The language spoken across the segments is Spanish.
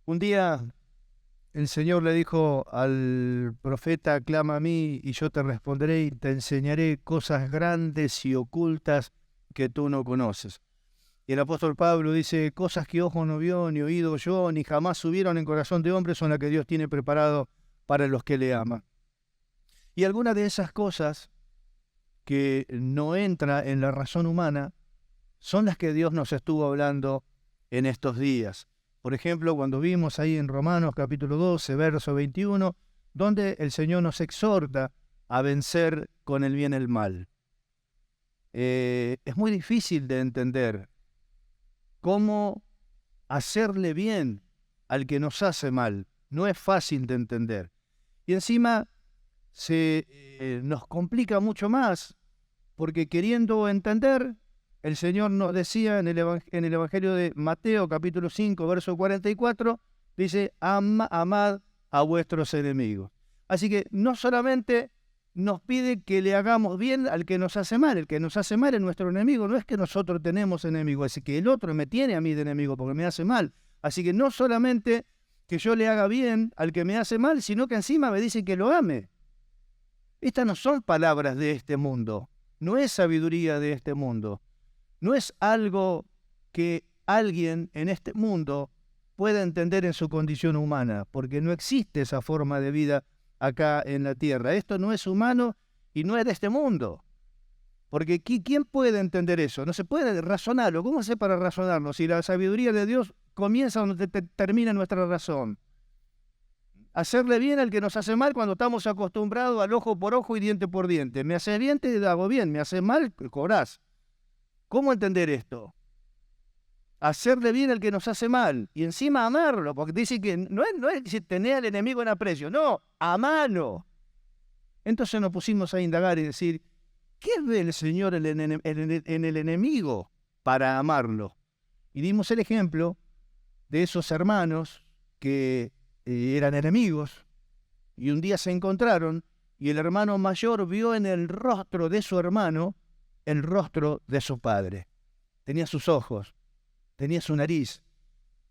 Un día el Señor le dijo al profeta: clama a mí y yo te responderé y te enseñaré cosas grandes y ocultas que tú no conoces. Y el apóstol Pablo dice: cosas que ojo no vio, ni oído oyó, ni jamás subieron en corazón de hombre, son las que Dios tiene preparado para los que le aman. Y algunas de esas cosas que no entra en la razón humana son las que Dios nos estuvo hablando en estos días. Por ejemplo, cuando vimos ahí en Romanos capítulo 12, verso 21, donde el Señor nos exhorta a vencer con el bien el mal. Es muy difícil de entender cómo hacerle bien al que nos hace mal. No es fácil de entender. Y encima nos complica mucho más, porque queriendo entender, el Señor nos decía en el Evangelio de Mateo, capítulo 5, verso 44, dice: amad a vuestros enemigos. Así que no solamente nos pide que le hagamos bien al que nos hace mal. El que nos hace mal es nuestro enemigo. No es que nosotros tenemos enemigos, es que el otro me tiene a mí de enemigo porque me hace mal. Así que no solamente que yo le haga bien al que me hace mal, sino que encima me dice que lo ame. Estas no son palabras de este mundo. No es sabiduría de este mundo. No es algo que alguien en este mundo pueda entender en su condición humana, porque no existe esa forma de vida acá en la tierra. Esto no es humano y no es de este mundo. Porque ¿quién puede entender eso? No se puede razonarlo. ¿Cómo hacer para razonarlo? Si la sabiduría de Dios comienza donde termina nuestra razón. Hacerle bien al que nos hace mal cuando estamos acostumbrados al ojo por ojo y diente por diente. Me hace bien, te hago bien. Me hace mal, cobrás. ¿Cómo entender esto? Hacerle bien al que nos hace mal y encima amarlo, porque dice que no es tener al enemigo en aprecio, no, amarlo. Entonces nos pusimos a indagar y decir: ¿qué ve el Señor en el enemigo para amarlo? Y dimos el ejemplo de esos hermanos que eran enemigos y un día se encontraron y el hermano mayor vio en el rostro de su hermano el rostro de su padre. Tenía sus ojos, tenía su nariz,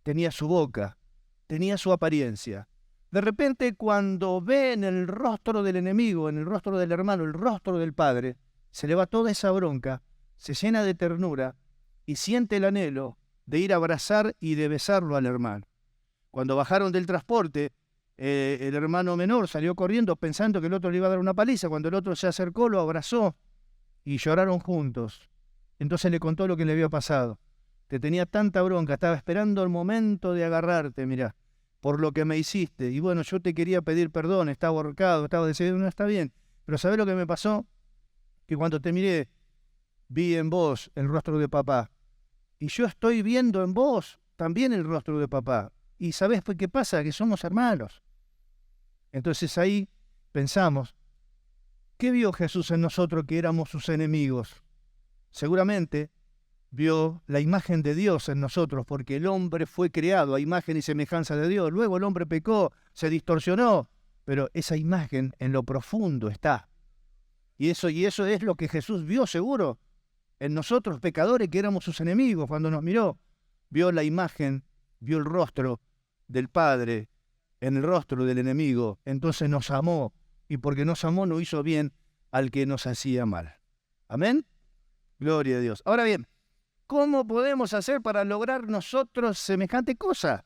tenía su boca, tenía su apariencia. De repente, cuando ve en el rostro del enemigo, en el rostro del hermano, el rostro del padre, se le va toda esa bronca, se llena de ternura y siente el anhelo de ir a abrazar y de besarlo al hermano. Cuando bajaron del transporte, el hermano menor salió corriendo pensando que el otro le iba a dar una paliza. Cuando el otro se acercó, lo abrazó y lloraron juntos. Entonces le contó lo que le había pasado. Te tenía tanta bronca, estaba esperando el momento de agarrarte, mirá, por lo que me hiciste. Y bueno, yo te quería pedir perdón, estaba ahorcado, estaba decidido, no está bien. Pero ¿sabés lo que me pasó? Que cuando te miré, vi en vos el rostro de papá. Y yo estoy viendo en vos también el rostro de papá. ¿Y sabés qué pasa? Que somos hermanos. Entonces ahí pensamos: ¿qué vio Jesús en nosotros que éramos sus enemigos? Seguramente vio la imagen de Dios en nosotros, porque el hombre fue creado a imagen y semejanza de Dios. Luego el hombre pecó, se distorsionó, pero esa imagen en lo profundo está. Y eso es lo que Jesús vio seguro en nosotros, pecadores que éramos sus enemigos. Cuando nos miró, vio la imagen, vio el rostro del Padre en el rostro del enemigo. Entonces nos amó, y porque nos amó nos hizo bien al que nos hacía mal. Amén. Gloria a Dios. Ahora bien, ¿cómo podemos hacer para lograr nosotros semejante cosa?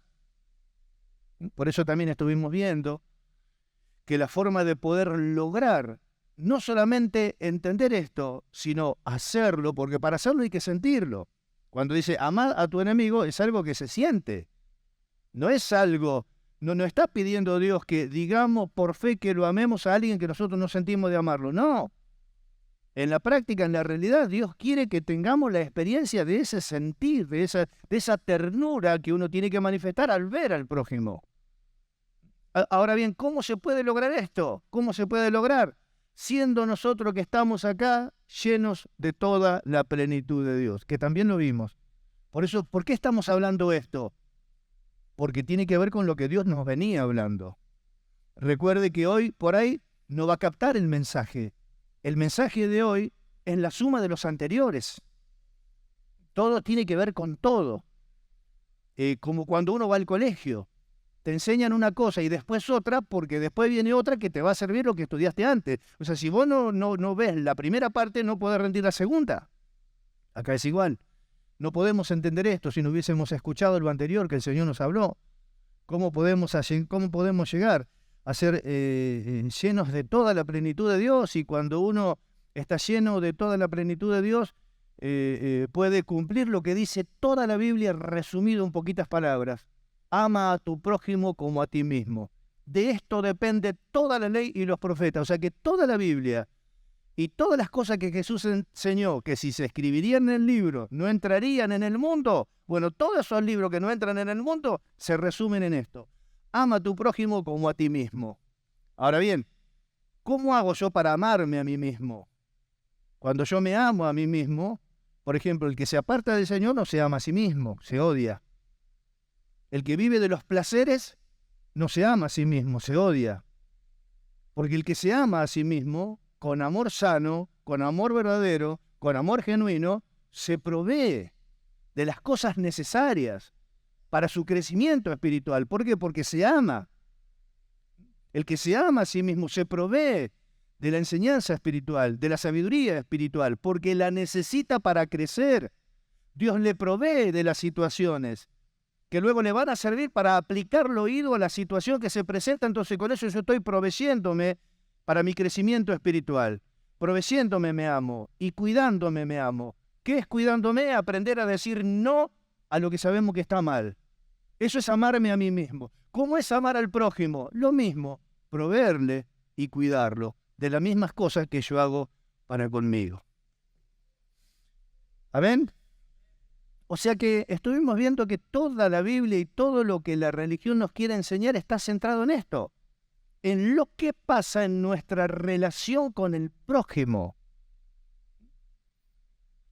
Por eso también estuvimos viendo que la forma de poder lograr no solamente entender esto, sino hacerlo, porque para hacerlo hay que sentirlo. Cuando dice amar a tu enemigo, es algo que se siente. No es algo, no está pidiendo Dios que digamos por fe que lo amemos a alguien que nosotros no sentimos de amarlo. No. En la práctica, en la realidad, Dios quiere que tengamos la experiencia de ese sentir, de esa ternura que uno tiene que manifestar al ver al prójimo. Ahora bien, ¿cómo se puede lograr esto? ¿Cómo se puede lograr? Siendo nosotros que estamos acá llenos de toda la plenitud de Dios, que también lo vimos. Por eso, ¿por qué estamos hablando esto? Porque tiene que ver con lo que Dios nos venía hablando. Recuerde que hoy, por ahí, no va a captar el mensaje. El mensaje de hoy es la suma de los anteriores. Todo tiene que ver con todo. Como cuando uno va al colegio. te enseñan una cosa y después otra, porque después viene otra que te va a servir lo que estudiaste antes. O sea, si vos no ves la primera parte, no podés rendir la segunda. Acá es igual. No podemos entender esto si no hubiésemos escuchado lo anterior que el Señor nos habló. ¿Cómo podemos llegar a ser llenos de toda la plenitud de Dios? Y cuando uno está lleno de toda la plenitud de Dios, puede cumplir lo que dice toda la Biblia resumido en poquitas palabras. Ama a tu prójimo como a ti mismo. De esto depende toda la ley y los profetas. O sea que toda la Biblia y todas las cosas que Jesús enseñó, que si se escribirían en el libro, no entrarían en el mundo. Bueno, todos esos libros que no entran en el mundo se resumen en esto. Ama a tu prójimo como a ti mismo. Ahora bien, ¿cómo hago yo para amarme a mí mismo? Cuando yo me amo a mí mismo, por ejemplo, el que se aparta del Señor no se ama a sí mismo, se odia. El que vive de los placeres no se ama a sí mismo, se odia. Porque el que se ama a sí mismo, con amor sano, con amor verdadero, con amor genuino, se provee de las cosas necesarias para su crecimiento espiritual. ¿Por qué? Porque se ama. El que se ama a sí mismo se provee de la enseñanza espiritual, de la sabiduría espiritual, porque la necesita para crecer. Dios le provee de las situaciones que luego le van a servir para aplicar el oído a la situación que se presenta. Entonces con eso yo estoy proveyéndome para mi crecimiento espiritual. Proveyéndome me amo y cuidándome me amo. ¿Qué es cuidándome? Aprender a decir no a lo que sabemos que está mal. Eso es amarme a mí mismo. ¿Cómo es amar al prójimo? Lo mismo, proveerle y cuidarlo de las mismas cosas que yo hago para conmigo. ¿Amén? O sea que estuvimos viendo que toda la Biblia y todo lo que la religión nos quiere enseñar está centrado en esto, en lo que pasa en nuestra relación con el prójimo.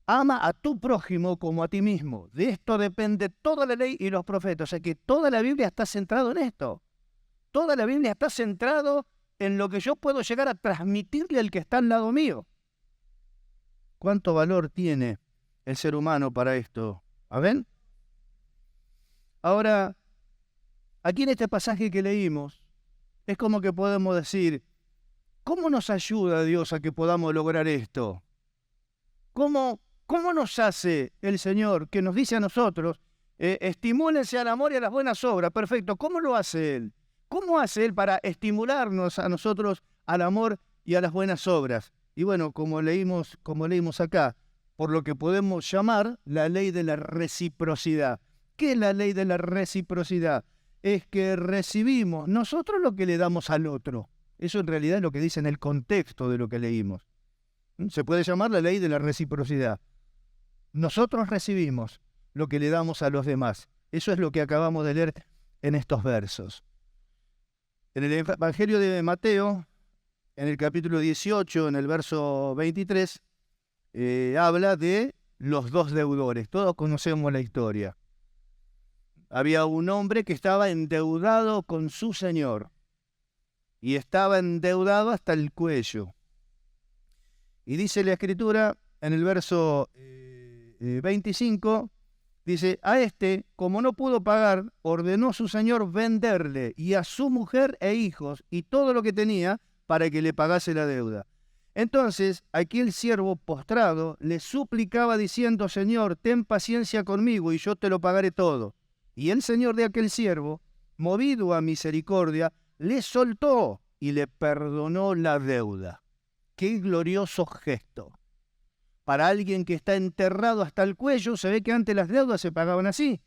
Ama a tu prójimo como a ti mismo. De esto depende toda la ley y los profetas. O sea que toda la Biblia está centrado en esto. Toda la Biblia está centrado en lo que yo puedo llegar a transmitirle al que está al lado mío. ¿Cuánto valor tiene el ser humano para esto? ¿Amén? Ahora, aquí en este pasaje que leímos, es como que podemos decir, ¿cómo nos ayuda Dios a que podamos lograr esto? ¿Cómo nos hace el Señor que nos dice a nosotros, estimúlense al amor y a las buenas obras? Perfecto, ¿cómo lo hace Él? ¿Cómo hace Él para estimularnos a nosotros al amor y a las buenas obras? Y bueno, como leímos acá, por lo que podemos llamar la ley de la reciprocidad. ¿Qué es la ley de la reciprocidad? Es que recibimos nosotros lo que le damos al otro. Eso en realidad es lo que dice en el contexto de lo que leímos. Se puede llamar la ley de la reciprocidad. Nosotros recibimos lo que le damos a los demás. Eso es lo que acabamos de leer en estos versos. En el Evangelio de Mateo, en el capítulo 18, en el verso 23, habla de los dos deudores. Todos conocemos la historia. Había un hombre que estaba endeudado con su señor y estaba endeudado hasta el cuello. Y dice la Escritura en el verso 25, dice, a este, como no pudo pagar, ordenó su señor venderle y a su mujer e hijos y todo lo que tenía para que le pagase la deuda. Entonces, aquel siervo postrado le suplicaba diciendo, Señor, ten paciencia conmigo y yo te lo pagaré todo. Y el señor de aquel siervo, movido a misericordia, le soltó y le perdonó la deuda. ¡Qué glorioso gesto! Para alguien que está enterrado hasta el cuello, se ve que antes las deudas se pagaban así.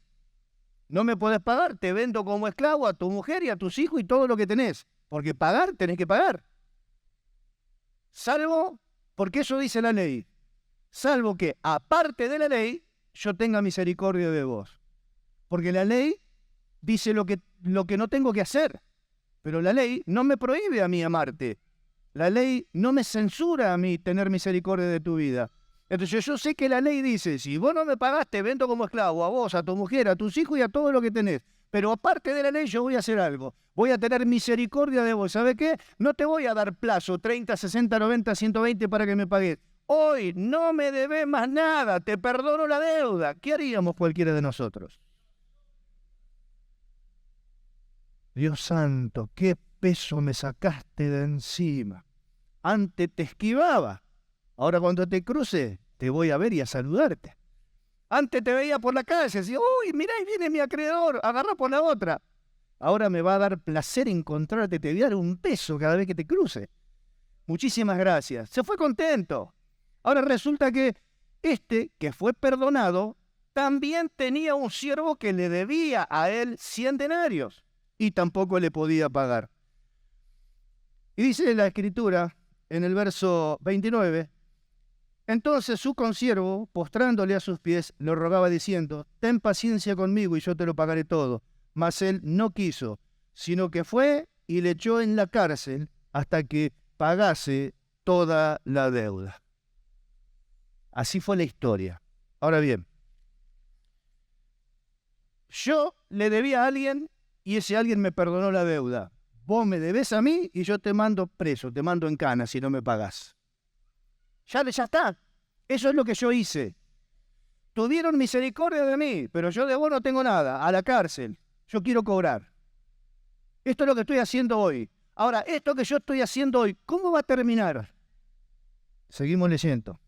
No me podés pagar, te vendo como esclavo a tu mujer y a tus hijos y todo lo que tenés. Porque pagar, tenés que pagar. Salvo, porque eso dice la ley, salvo que aparte de la ley, yo tenga misericordia de vos. Porque la ley dice lo que no tengo que hacer. Pero la ley no me prohíbe a mí amarte. La ley no me censura a mí tener misericordia de tu vida. Entonces yo sé que la ley dice, si vos no me pagás, te vendo como esclavo a vos, a tu mujer, a tus hijos y a todo lo que tenés. Pero aparte de la ley yo voy a hacer algo. Voy a tener misericordia de vos. ¿Sabe qué? No te voy a dar plazo 30, 60, 90, 120 para que me pagues. Hoy no me debes más nada. Te perdono la deuda. ¿Qué haríamos cualquiera de nosotros? Dios santo, qué peso me sacaste de encima. Antes te esquivaba, ahora cuando te cruce te voy a ver y a saludarte. Antes te veía por la calle, decía, uy, mirá, ahí viene mi acreedor, agarrá por la otra. Ahora me va a dar placer encontrarte, te voy a dar un peso cada vez que te cruce. Muchísimas gracias. Se fue contento. Ahora resulta que que fue perdonado, también tenía un siervo que le debía a él 100 denarios y tampoco le podía pagar. Y dice la Escritura en el verso 29, entonces su consiervo, postrándole a sus pies, le rogaba diciendo, ten paciencia conmigo y yo te lo pagaré todo. Mas él no quiso, sino que fue y le echó en la cárcel hasta que pagase toda la deuda. Así fue la historia. Ahora bien, yo le debía a alguien y ese alguien me perdonó la deuda. Vos me debes a mí y yo te mando preso, te mando en cana si no me pagás. Ya está. Eso es lo que yo hice. Tuvieron misericordia de mí, pero yo de vos no tengo nada. A la cárcel. Yo quiero cobrar. Esto es lo que estoy haciendo hoy. Ahora, esto que yo estoy haciendo hoy, ¿cómo va a terminar? Seguimos leyendo.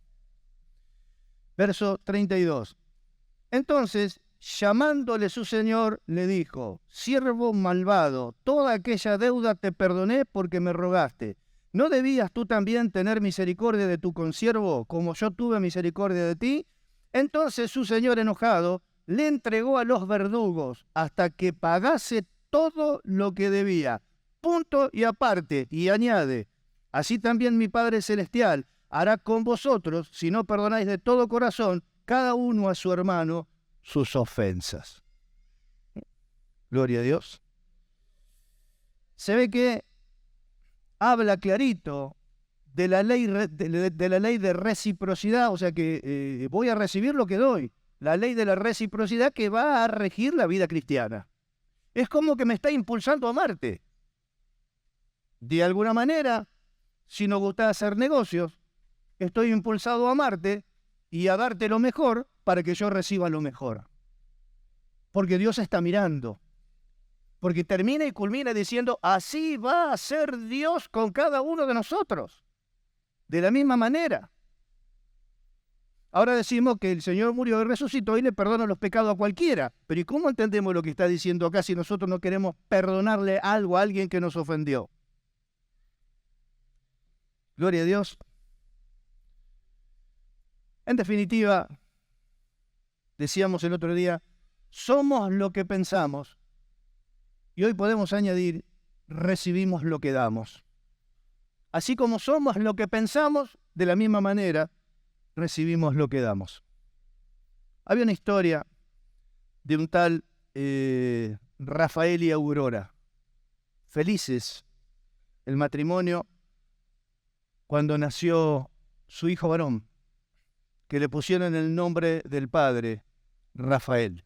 Verso 32. Entonces, llamándole su señor, le dijo, siervo malvado, toda aquella deuda te perdoné porque me rogaste. ¿No debías tú también tener misericordia de tu consiervo, como yo tuve misericordia de ti? Entonces su señor enojado le entregó a los verdugos hasta que pagase todo lo que debía. Punto y aparte, y añade, así también mi Padre Celestial hará con vosotros, si no perdonáis de todo corazón, cada uno a su hermano, sus ofensas. Gloria a Dios. Se ve que habla clarito de la ley de reciprocidad, o sea que voy a recibir lo que doy. La ley de la reciprocidad que va a regir la vida cristiana. Es como que me está impulsando a amarte. De alguna manera, si nos gusta hacer negocios, estoy impulsado a amarte y a darte lo mejor para que yo reciba lo mejor. Porque Dios está mirando. Porque termina y culmina diciendo, así va a ser Dios con cada uno de nosotros. De la misma manera. Ahora decimos que el Señor murió y resucitó y le perdona los pecados a cualquiera. Pero ¿y cómo entendemos lo que está diciendo acá si nosotros no queremos perdonarle algo a alguien que nos ofendió? Gloria a Dios. En definitiva, decíamos el otro día, somos lo que pensamos. Y hoy podemos añadir, recibimos lo que damos. Así como somos lo que pensamos, de la misma manera, recibimos lo que damos. Había una historia de un tal Rafael y Aurora. Felices el matrimonio cuando nació su hijo varón, que le pusieron el nombre del padre, Rafael.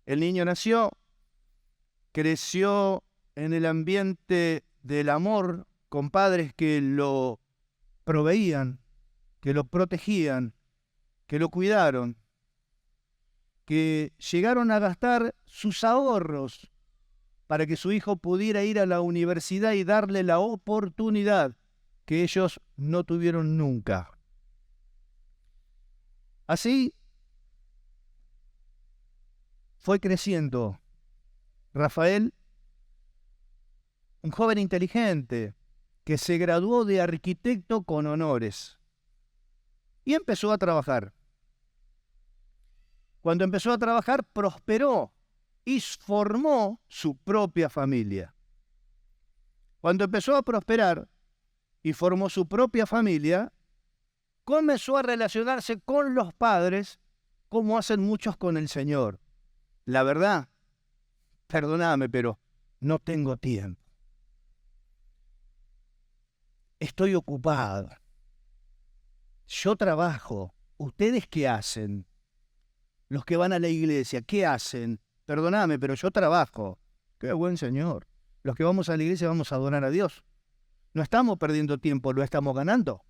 El niño nació, creció en el ambiente del amor con padres que lo proveían, que lo protegían, que lo cuidaron, que llegaron a gastar sus ahorros para que su hijo pudiera ir a la universidad y darle la oportunidad que ellos no tuvieron nunca. Así fue creciendo Rafael, un joven inteligente que se graduó de arquitecto con honores y empezó a trabajar. Cuando empezó a trabajar, prosperó y formó su propia familia. Cuando empezó a prosperar y formó su propia familia, comenzó a relacionarse con los padres como hacen muchos con el Señor. La verdad, perdóname, pero no tengo tiempo. Estoy ocupado. Yo trabajo. ¿Ustedes qué hacen? Los que van a la iglesia, ¿qué hacen? Perdóname, pero yo trabajo. Qué buen Señor. Los que vamos a la iglesia vamos a adorar a Dios. No estamos perdiendo tiempo, lo estamos ganando.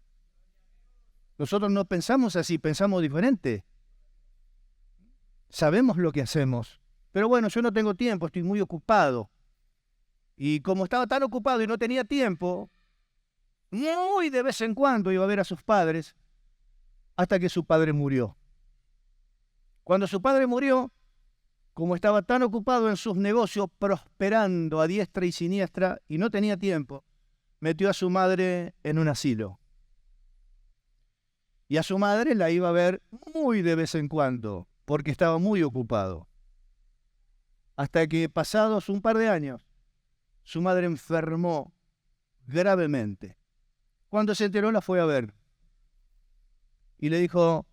Nosotros no pensamos así, pensamos diferente. Sabemos lo que hacemos. Pero bueno, yo no tengo tiempo, estoy muy ocupado. Y como estaba tan ocupado y no tenía tiempo, muy de vez en cuando iba a ver a sus padres, hasta que su padre murió. Cuando su padre murió, como estaba tan ocupado en sus negocios, prosperando a diestra y siniestra, y no tenía tiempo, metió a su madre en un asilo. Y a su madre la iba a ver muy de vez en cuando, porque estaba muy ocupado. Hasta que, pasados un par de años, su madre enfermó gravemente. Cuando se enteró, la fue a ver. Y le dijo: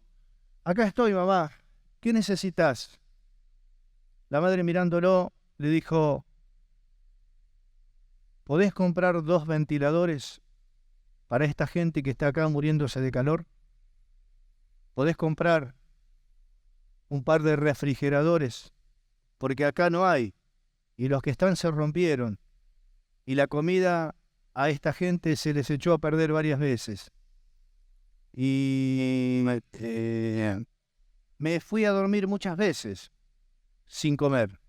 acá estoy, mamá, ¿qué necesitas? La madre, mirándolo, le dijo: ¿podés comprar 2 ventiladores para esta gente que está acá muriéndose de calor? ¿Podés comprar un par de refrigeradores? Porque acá no hay, y los que están se rompieron, y la comida a esta gente se les echó a perder varias veces. Y me fui a dormir muchas veces sin comer.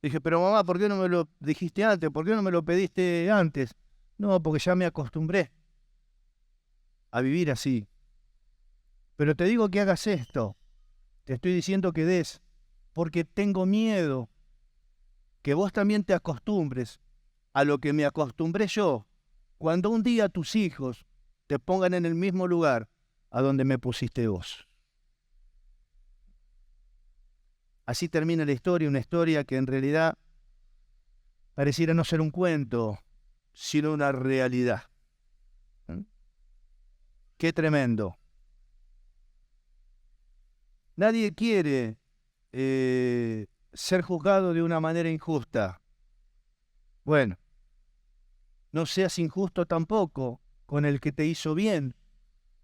Dije: pero mamá, ¿por qué no me lo dijiste antes? ¿Por qué no me lo pediste antes? No, porque ya me acostumbré a vivir así. Pero te digo que hagas esto. Te estoy diciendo que des, porque tengo miedo que vos también te acostumbres a lo que me acostumbré yo, cuando un día tus hijos te pongan en el mismo lugar a donde me pusiste vos. Así termina la historia, una historia que en realidad pareciera no ser un cuento, sino una realidad. Qué tremendo. Nadie quiere ser juzgado de una manera injusta. Bueno, no seas injusto tampoco con el que te hizo bien,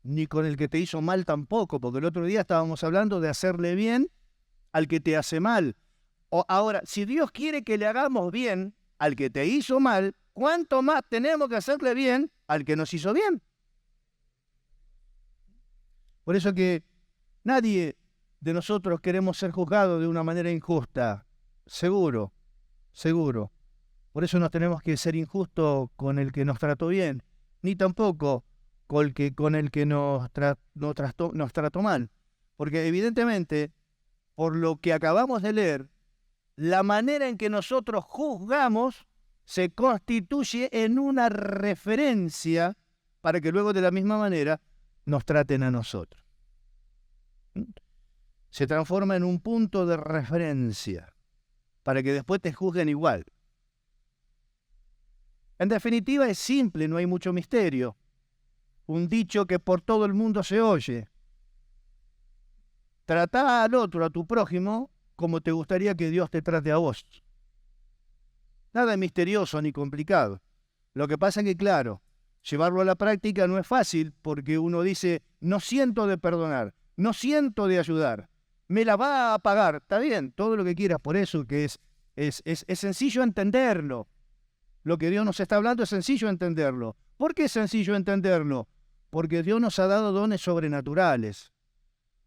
ni con el que te hizo mal tampoco, porque el otro día estábamos hablando de hacerle bien al que te hace mal. Ahora, si Dios quiere que le hagamos bien al que te hizo mal, ¿cuánto más tenemos que hacerle bien al que nos hizo bien? Por eso que nadie de nosotros queremos ser juzgados de una manera injusta. Seguro, seguro. Por eso no tenemos que ser injustos con el que nos trató bien, ni tampoco con el que nos trató mal. Porque evidentemente, por lo que acabamos de leer, la manera en que nosotros juzgamos se constituye en una referencia para que luego de la misma manera nos traten a nosotros. Se transforma en un punto de referencia para que después te juzguen igual. En definitiva, es simple, no hay mucho misterio. Un dicho que por todo el mundo se oye: trata al otro, a tu prójimo, como te gustaría que Dios te trate a vos. Nada misterioso ni complicado. Lo que pasa es que, claro, llevarlo a la práctica no es fácil, porque uno dice: no siento de perdonar, no siento de ayudar, me la va a pagar. Está bien, todo lo que quieras, por eso que es sencillo entenderlo. Lo que Dios nos está hablando es sencillo entenderlo. ¿Por qué es sencillo entenderlo? Porque Dios nos ha dado dones sobrenaturales.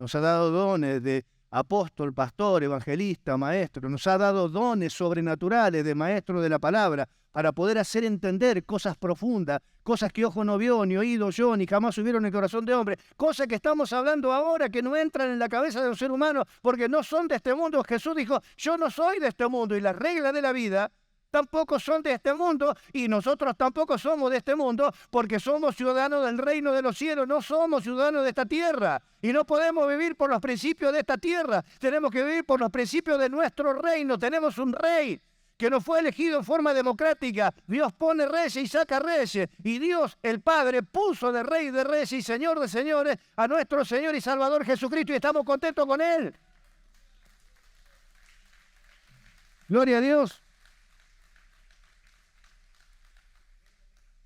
Nos ha dado dones de apóstol, pastor, evangelista, maestro. Nos ha dado dones sobrenaturales de maestro de la palabra para poder hacer entender cosas profundas, cosas que ojo no vio, ni oído oyó, ni jamás subieron en el corazón de hombre. Cosas que estamos hablando ahora que no entran en la cabeza de los seres humanos porque no son de este mundo. Jesús dijo: yo no soy de este mundo, y las reglas de la vida tampoco son de este mundo, y nosotros tampoco somos de este mundo, porque somos ciudadanos del reino de los cielos, no somos ciudadanos de esta tierra, y no podemos vivir por los principios de esta tierra. Tenemos que vivir por los principios de nuestro reino. Tenemos un rey que no fue elegido en forma democrática. Dios pone reyes y saca reyes, y Dios el Padre puso de rey de reyes y señor de señores a nuestro Señor y Salvador Jesucristo, y estamos contentos con Él. Gloria a Dios.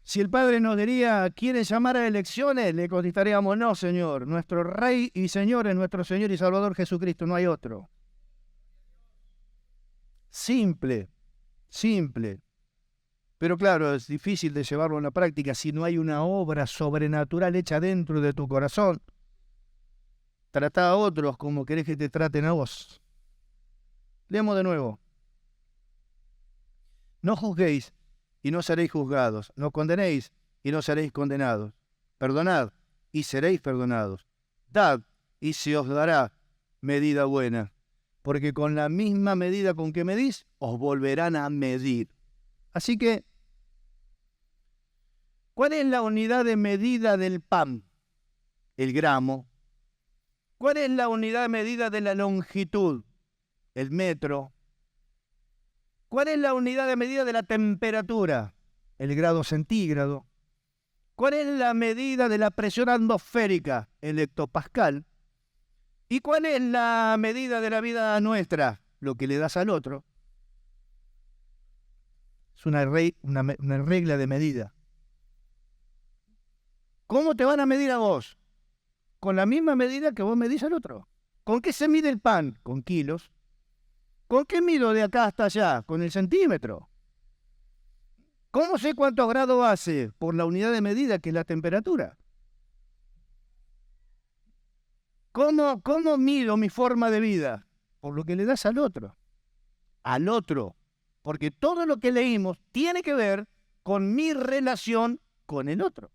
Si el Padre nos diría: ¿quieren llamar a elecciones?, le contestaríamos: no, Señor. Nuestro Rey y Señor es nuestro Señor y Salvador Jesucristo, no hay otro. Simple, simple. Pero claro, es difícil de llevarlo a la práctica si no hay una obra sobrenatural hecha dentro de tu corazón. Trata a otros como querés que te traten a vos. Leemos de nuevo. No juzguéis y no seréis juzgados. No condenéis y no seréis condenados. Perdonad y seréis perdonados. Dad y se os dará medida buena. Porque con la misma medida con que medís, os volverán a medir. Así que, ¿cuál es la unidad de medida del pan? El gramo. ¿Cuál es la unidad de medida de la longitud? El metro. ¿Cuál es la unidad de medida de la temperatura? El grado centígrado. ¿Cuál es la medida de la presión atmosférica? El hectopascal. ¿Y cuál es la medida de la vida nuestra? Lo que le das al otro. Es una regla de medida. ¿Cómo te van a medir a vos? Con la misma medida que vos medís al otro. ¿Con qué se mide el pan? Con kilos. ¿Con qué mido de acá hasta allá? Con el centímetro. ¿Cómo sé cuántos grados hace? Por la unidad de medida que es la temperatura. ¿Cómo mido mi forma de vida? Por lo que le das al otro. Al otro. Porque todo lo que leímos tiene que ver con mi relación con el otro.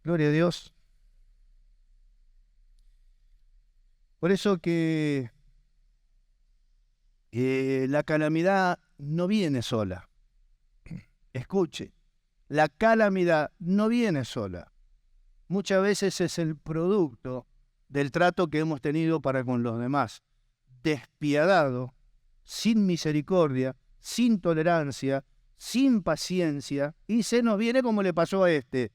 Gloria a Dios. Por eso que la calamidad no viene sola. Escuche, la calamidad no viene sola. Muchas veces es el producto del trato que hemos tenido para con los demás. Despiadado, sin misericordia, sin tolerancia, sin paciencia, y se nos viene como le pasó a este.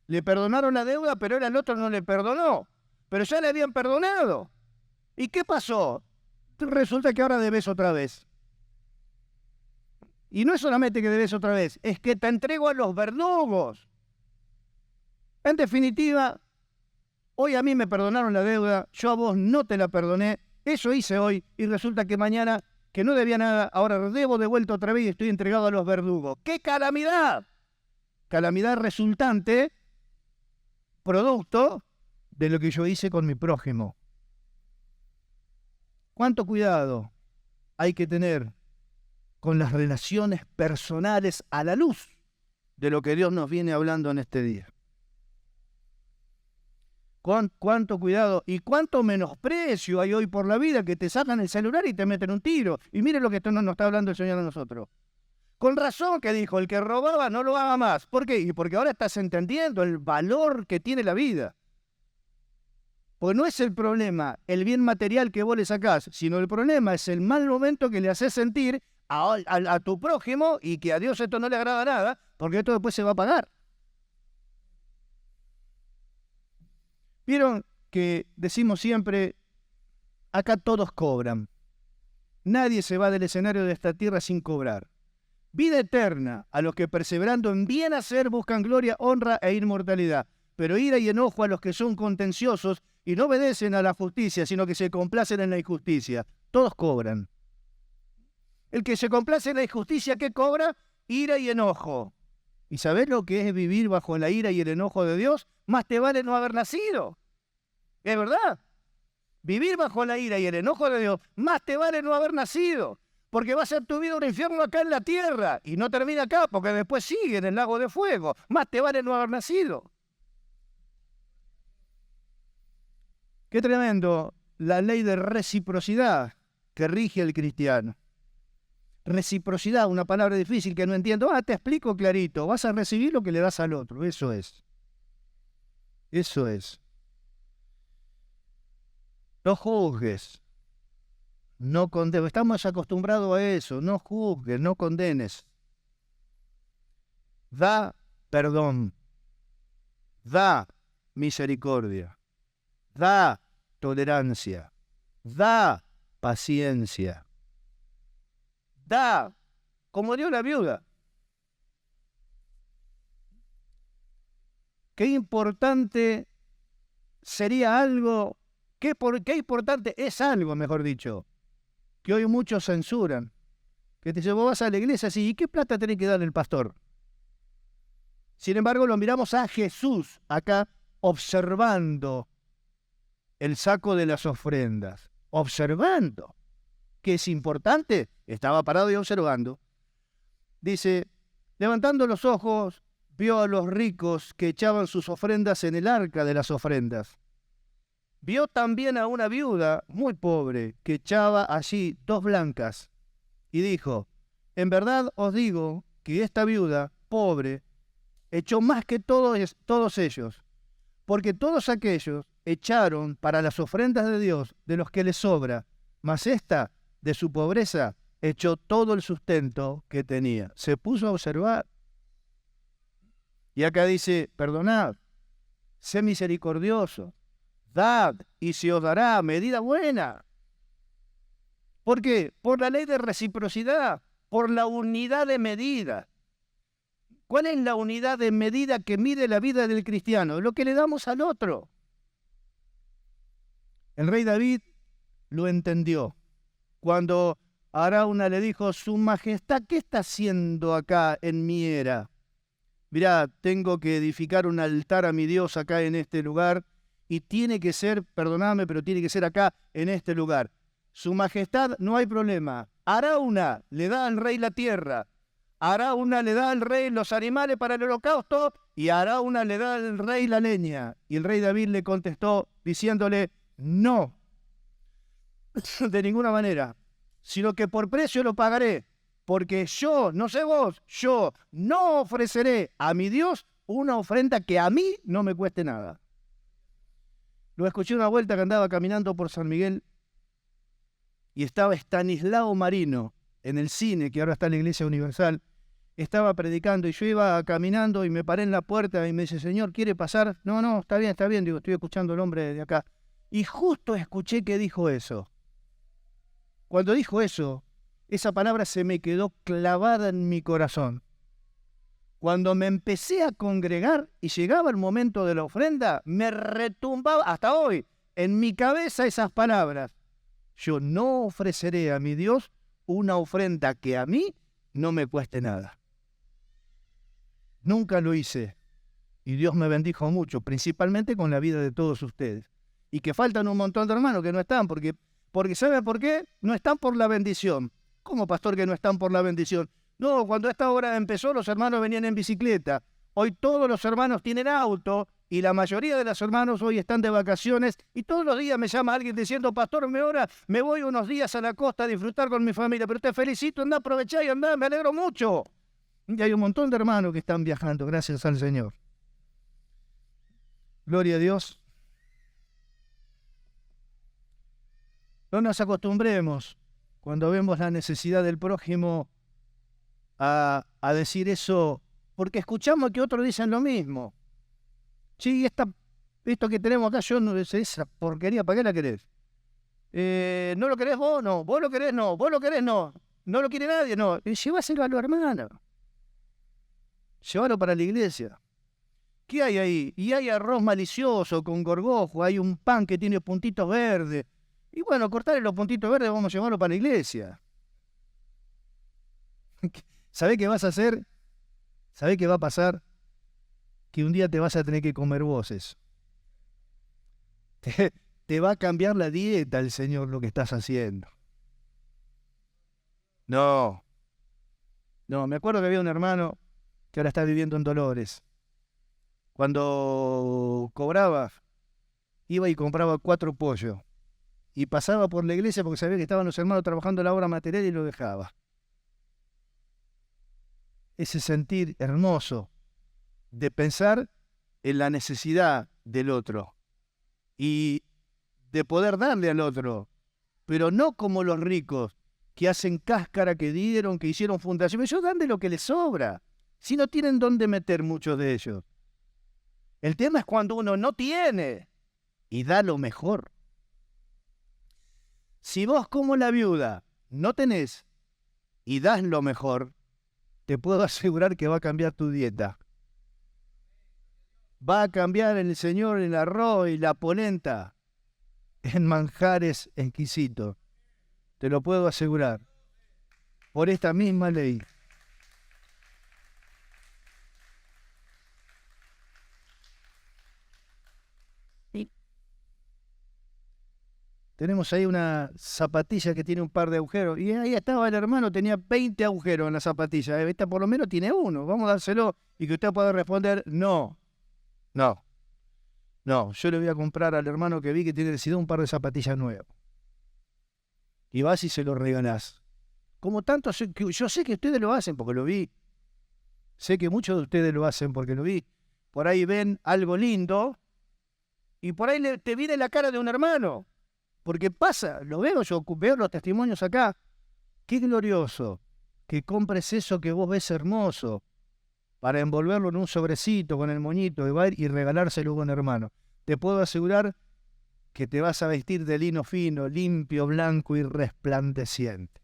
Le perdonaron la deuda, pero el otro no le perdonó. Pero ya le habían perdonado. ¿Y qué pasó? Resulta que ahora debes otra vez. Y no es solamente que debes otra vez, es que te entrego a los verdugos. En definitiva, hoy a mí me perdonaron la deuda, yo a vos no te la perdoné, eso hice hoy, y resulta que mañana, que no debía nada, ahora debo de vuelta otra vez y estoy entregado a los verdugos. ¡Qué calamidad! Calamidad resultante, producto de lo que yo hice con mi prójimo. ¿Cuánto cuidado hay que tener con las relaciones personales a la luz de lo que Dios nos viene hablando en este día? ¿Cuánto cuidado y cuánto menosprecio hay hoy por la vida, que te sacan el celular y te meten un tiro? Y mire lo que nos está hablando el Señor a nosotros. Con razón que dijo, el que robaba no lo haga más. ¿Por qué? Y porque ahora estás entendiendo el valor que tiene la vida. Pues no es el problema el bien material que vos le sacás, sino el problema es el mal momento que le haces sentir a tu prójimo, y que a Dios esto no le agrada nada, porque esto después se va a pagar. Vieron que decimos siempre, acá todos cobran. Nadie se va del escenario de esta tierra sin cobrar. Vida eterna a los que perseverando en bien hacer buscan gloria, honra e inmortalidad. Pero ira y enojo a los que son contenciosos y no obedecen a la justicia, sino que se complacen en la injusticia. Todos cobran. El que se complace en la injusticia, ¿qué cobra? Ira y enojo. ¿Y sabés lo que es vivir bajo la ira y el enojo de Dios? Más te vale no haber nacido. ¿Es verdad? Vivir bajo la ira y el enojo de Dios, más te vale no haber nacido. Porque va a ser tu vida un infierno acá en la tierra. Y no termina acá, porque después sigue en el lago de fuego. Más te vale no haber nacido. Qué tremendo la ley de reciprocidad que rige al cristiano. Reciprocidad, una palabra difícil que no entiendo. Te explico clarito. Vas a recibir lo que le das al otro. Eso es. Eso es. No juzgues. No condenes. Estamos acostumbrados a eso. No juzgues, no condenes. Da perdón. Da misericordia. Da tolerancia. Da paciencia. Da, como dio la viuda. Qué importante sería algo, qué importante es algo, mejor dicho, que hoy muchos censuran. Que te dicen, vos vas a la iglesia, sí, ¿y qué plata tenés que dar el pastor? Sin embargo, lo miramos a Jesús acá observando el saco de las ofrendas, observando. ¿Qué es importante? Estaba parado y observando. Dice, levantando los ojos, vio a los ricos que echaban sus ofrendas en el arca de las ofrendas. Vio también a una viuda muy pobre que echaba allí 2 blancas. Y dijo, en verdad os digo que esta viuda pobre echó más que todos ellos, porque todos aquellos echaron para las ofrendas de Dios de los que les sobra, mas esta, de su pobreza, echó todo el sustento que tenía. Se puso a observar. Y acá dice, perdonad, sé misericordioso, dad y se os dará medida buena. ¿Por qué? Por la ley de reciprocidad, por la unidad de medida. ¿Cuál es la unidad de medida que mide la vida del cristiano? Lo que le damos al otro. El rey David lo entendió. Cuando Arauna le dijo, Su Majestad, ¿qué está haciendo acá en mi era? Mirá, tengo que edificar un altar a mi Dios acá en este lugar y tiene que ser, perdonadme, pero tiene que ser acá en este lugar. Su Majestad, no hay problema. Arauna le da al rey la tierra. Arauna le da al rey los animales para el holocausto y Arauna le da al rey la leña. Y el rey David le contestó diciéndole, no, de ninguna manera, sino que por precio lo pagaré, porque yo, no sé vos, yo no ofreceré a mi Dios una ofrenda que a mí no me cueste nada. Lo escuché una vuelta que andaba caminando por San Miguel y estaba Estanislao Marino en el cine, que ahora está en la Iglesia Universal, estaba predicando y yo iba caminando y me paré en la puerta y me dice, Señor, ¿quiere pasar? No, está bien, digo, estoy escuchando al hombre de acá. Y justo escuché que dijo eso. Cuando dijo eso, esa palabra se me quedó clavada en mi corazón. Cuando me empecé a congregar y llegaba el momento de la ofrenda, me retumbaba, hasta hoy, en mi cabeza esas palabras. Yo no ofreceré a mi Dios una ofrenda que a mí no me cueste nada. Nunca lo hice. Y Dios me bendijo mucho, principalmente con la vida de todos ustedes. Y que faltan un montón de hermanos que no están, porque ¿sabe por qué? No están por la bendición. ¿Cómo, pastor, que no están por la bendición? No, cuando esta hora empezó, los hermanos venían en bicicleta. Hoy todos los hermanos tienen auto y la mayoría de los hermanos hoy están de vacaciones y todos los días me llama alguien diciendo, pastor, me voy unos días a la costa a disfrutar con mi familia, pero te felicito, anda, aprovechá y anda, me alegro mucho. Y hay un montón de hermanos que están viajando, gracias al Señor. Gloria a Dios. No nos acostumbremos, cuando vemos la necesidad del prójimo, a decir eso, porque escuchamos que otros dicen lo mismo. Sí, esto que tenemos acá, yo no sé, esa porquería, ¿para qué la querés? ¿No lo querés vos? No. ¿Vos lo querés? No. ¿Vos lo querés? No. ¿No lo quiere nadie? No. Llévaselo a los hermanos. Llévalo para la iglesia. ¿Qué hay ahí? Y hay arroz malicioso con gorgojo, hay un pan que tiene puntitos verdes. Y bueno, cortarle los puntitos verdes, vamos a llevarlo para la iglesia. ¿Sabés qué vas a hacer? ¿Sabés qué va a pasar? Que un día te vas a tener que comer vos eso. Te va a cambiar la dieta el Señor lo que estás haciendo. No, me acuerdo que había un hermano que ahora está viviendo en Dolores. Cuando cobraba, iba y compraba 4 pollos. Y pasaba por la iglesia porque sabía que estaban los hermanos trabajando la obra material y lo dejaba. Ese sentir hermoso de pensar en la necesidad del otro y de poder darle al otro, pero no como los ricos que hacen cáscara, que dieron, que hicieron fundación. Ellos dan de lo que les sobra, si no tienen dónde meter muchos de ellos. El tema es cuando uno no tiene y da lo mejor. Si vos, como la viuda, no tenés y das lo mejor, te puedo asegurar que va a cambiar tu dieta. Va a cambiar el Señor el arroz y la polenta en manjares exquisitos. Te lo puedo asegurar. Por esta misma ley. Tenemos ahí una zapatilla que tiene un par de agujeros. Y ahí estaba el hermano, tenía 20 agujeros en la zapatilla. Esta por lo menos tiene uno. Vamos a dárselo. Y que usted pueda responder, no, no, no. Yo le voy a comprar al hermano que vi que tiene decidido un par de zapatillas nuevas. Y vas y se lo regalás. Como tanto, yo sé que ustedes lo hacen porque lo vi. Sé que muchos de ustedes lo hacen porque lo vi. Por ahí ven algo lindo y por ahí te viene la cara de un hermano. Porque pasa, lo veo, yo veo los testimonios acá. Qué glorioso que compres eso que vos ves hermoso para envolverlo en un sobrecito con el moñito y va a ir y regalárselo a un hermano. Te puedo asegurar que te vas a vestir de lino fino, limpio, blanco y resplandeciente.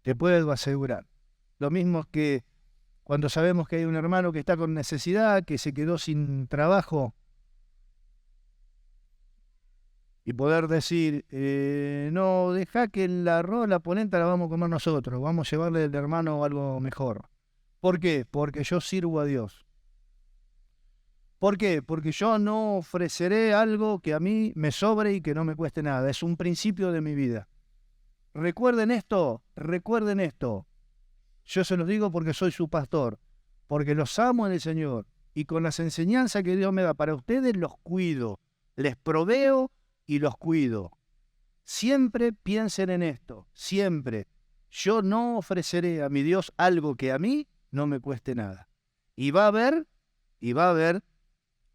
Te puedo asegurar. Lo mismo que cuando sabemos que hay un hermano que está con necesidad, que se quedó sin trabajo, y poder decir, no, deja que el arroz, la polenta la vamos a comer nosotros, vamos a llevarle al hermano algo mejor. ¿Por qué? Porque yo sirvo a Dios. ¿Por qué? Porque yo no ofreceré algo que a mí me sobre y que no me cueste nada. Es un principio de mi vida. Recuerden esto, recuerden esto. Yo se los digo porque soy su pastor, porque los amo en el Señor y con las enseñanzas que Dios me da para ustedes los cuido, les proveo y los cuido. Siempre piensen en esto, siempre. Yo no ofreceré a mi Dios algo que a mí no me cueste nada. Y va a ver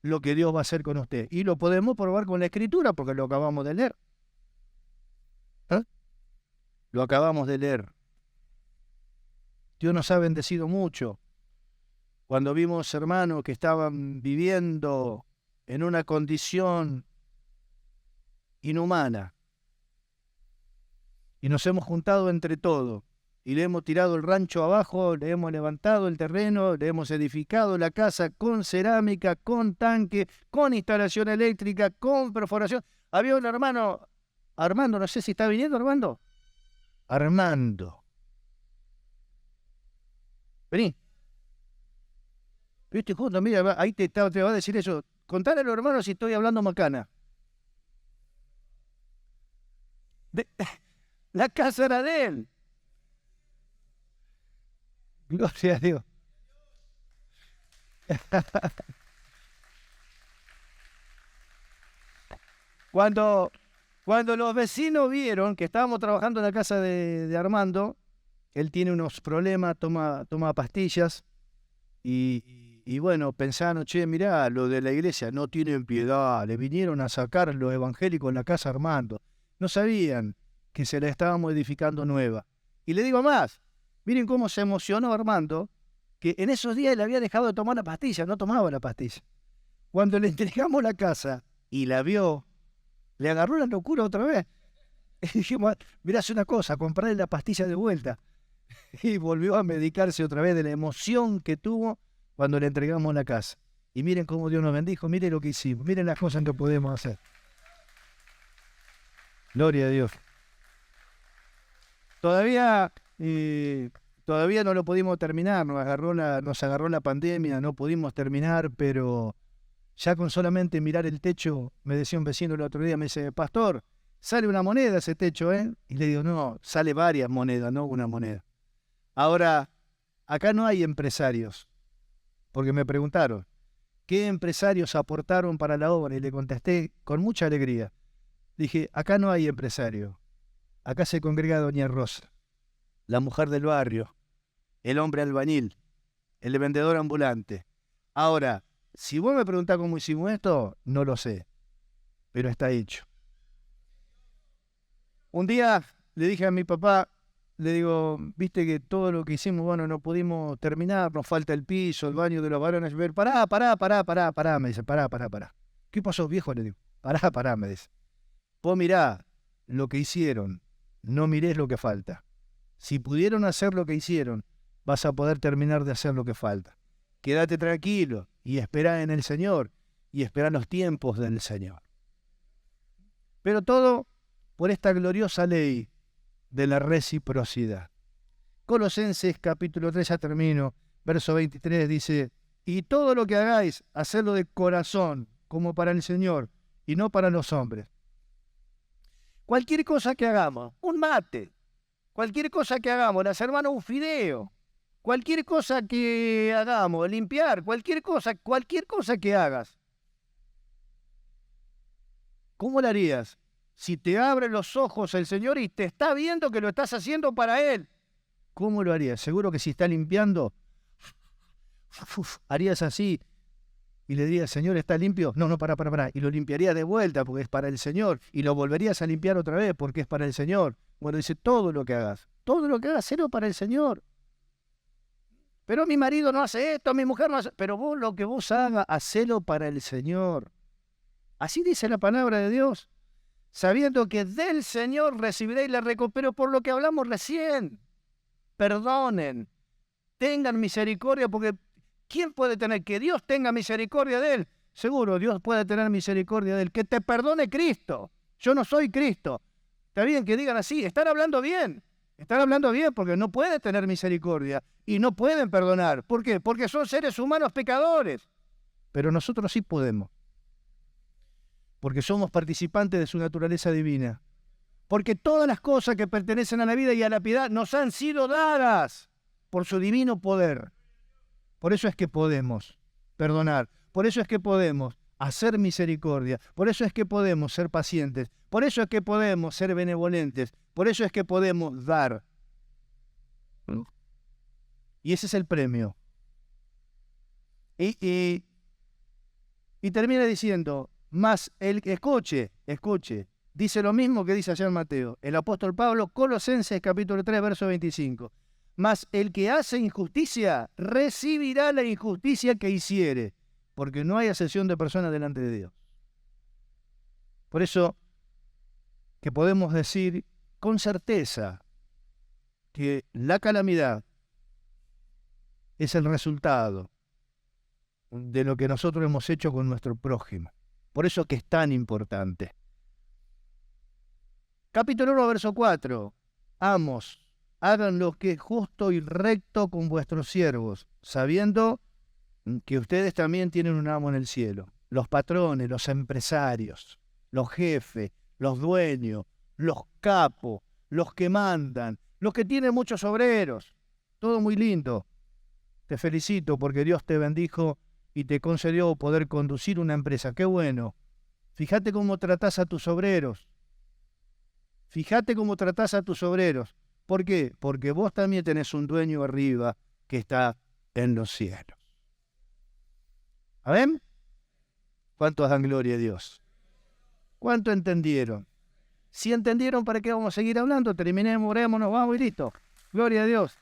lo que Dios va a hacer con usted. Y lo podemos probar con la Escritura porque lo acabamos de leer. Lo acabamos de leer. Dios nos ha bendecido mucho. Cuando vimos hermanos que estaban viviendo en una condición inhumana y nos hemos juntado entre todos y le hemos tirado el rancho abajo, le hemos levantado el terreno, le hemos edificado la casa con cerámica, con tanque, con instalación eléctrica, con perforación. Había un hermano, Armando, no sé si está viniendo, Armando. Armando. Vení. Viste, justo, mira, ahí te va a decir eso. Contale a los hermanos si estoy hablando macana. La casa era de él. Gloria a Dios. Cuando los vecinos vieron que estábamos trabajando en la casa de Armando, él tiene unos problemas, toma pastillas y bueno, pensaron, che, mirá, lo de la iglesia no tienen piedad, le vinieron a sacar los evangélicos en la casa a Armando. No sabían que se la estábamos edificando nueva. Y le digo más, miren cómo se emocionó Armando, que en esos días le había dejado de tomar la pastilla, no tomaba la pastilla. Cuando le entregamos la casa y la vio, le agarró la locura otra vez. Y dijimos, mirá, hace una cosa, comprarle la pastilla de vuelta. Y volvió a medicarse otra vez de la emoción que tuvo cuando le entregamos la casa. Y miren cómo Dios nos bendijo, miren lo que hicimos, miren las cosas que podemos hacer. Gloria a Dios. Todavía no lo pudimos terminar, nos agarró la pandemia, no pudimos terminar, pero ya con solamente mirar el techo, me decía un vecino el otro día, me dice, pastor, sale una moneda ese techo, ¿eh? Y le digo, no, sale varias monedas, no una moneda. Ahora, acá no hay empresarios, porque me preguntaron, ¿qué empresarios aportaron para la obra? Y le contesté con mucha alegría. Dije, acá no hay empresario, acá se congrega doña Rosa, la mujer del barrio, el hombre albañil, el vendedor ambulante. Ahora, si vos me preguntás cómo hicimos esto, no lo sé, pero está hecho. Un día le dije a mi papá, le digo, viste que todo lo que hicimos, bueno, no pudimos terminar, nos falta el piso, el baño de los varones. Pará, me dice, pará. ¿Qué pasó, viejo? Le digo, pará, me dice. Vos mirá lo que hicieron, no mirés lo que falta. Si pudieron hacer lo que hicieron, vas a poder terminar de hacer lo que falta. Quédate tranquilo y espera en el Señor y espera los tiempos del Señor. Pero todo por esta gloriosa ley de la reciprocidad. Colosenses capítulo 3, ya termino, verso 23 dice, y todo lo que hagáis, hacedlo de corazón, como para el Señor, y no para los hombres, Cualquier cosa que hagamos, un mate, cualquier cosa que hagamos, las hermanas, un fideo, cualquier cosa que hagamos, limpiar, cualquier cosa que hagas. ¿Cómo lo harías? Si te abre los ojos el Señor y te está viendo que lo estás haciendo para Él, ¿cómo lo harías? Seguro que si está limpiando, harías así y le dirías, Señor, ¿está limpio? No, para. Y lo limpiarías de vuelta porque es para el Señor. Y lo volverías a limpiar otra vez porque es para el Señor. Bueno, dice, todo lo que hagas, hazlo para el Señor. Pero mi marido no hace esto, mi mujer no hace... Pero vos lo que vos hagas, hacelo para el Señor. Así dice la palabra de Dios. Sabiendo que del Señor recibiréis la recompensa por lo que hablamos recién. Perdonen, tengan misericordia, porque ¿quién puede tener? Que Dios tenga misericordia de él. Seguro, Dios puede tener misericordia de él. Que te perdone Cristo. Yo no soy Cristo. Está bien que digan así, están hablando bien. Están hablando bien porque no pueden tener misericordia y no pueden perdonar. ¿Por qué? Porque son seres humanos pecadores. Pero nosotros sí podemos. Porque somos participantes de su naturaleza divina. Porque todas las cosas que pertenecen a la vida y a la piedad nos han sido dadas por su divino poder. Por eso es que podemos perdonar. Por eso es que podemos hacer misericordia. Por eso es que podemos ser pacientes. Por eso es que podemos ser benevolentes. Por eso es que podemos dar. Y ese es el premio. Y termina diciendo, más el que escuche, dice lo mismo que dice ayer Mateo, el apóstol Pablo, Colosenses capítulo 3, verso 25. Mas el que hace injusticia recibirá la injusticia que hiciere, porque no hay acepción de personas delante de Dios. Por eso que podemos decir con certeza que la calamidad es el resultado de lo que nosotros hemos hecho con nuestro prójimo. Por eso que es tan importante. Capítulo 1, verso 4. Amos, hagan lo que es justo y recto con vuestros siervos, sabiendo que ustedes también tienen un amo en el cielo. Los patrones, los empresarios, los jefes, los dueños, los capos, los que mandan, los que tienen muchos obreros. Todo muy lindo. Te felicito porque Dios te bendijo y te concedió poder conducir una empresa. ¡Qué bueno! Fíjate cómo tratás a tus obreros. Fíjate cómo tratás a tus obreros. ¿Por qué? Porque vos también tenés un dueño arriba que está en los cielos. ¿Amén? ¿Cuántos dan gloria a Dios? ¿Cuánto entendieron? Si entendieron, ¿para qué vamos a seguir hablando? Terminemos, oremos, nos vamos y listo. Gloria a Dios.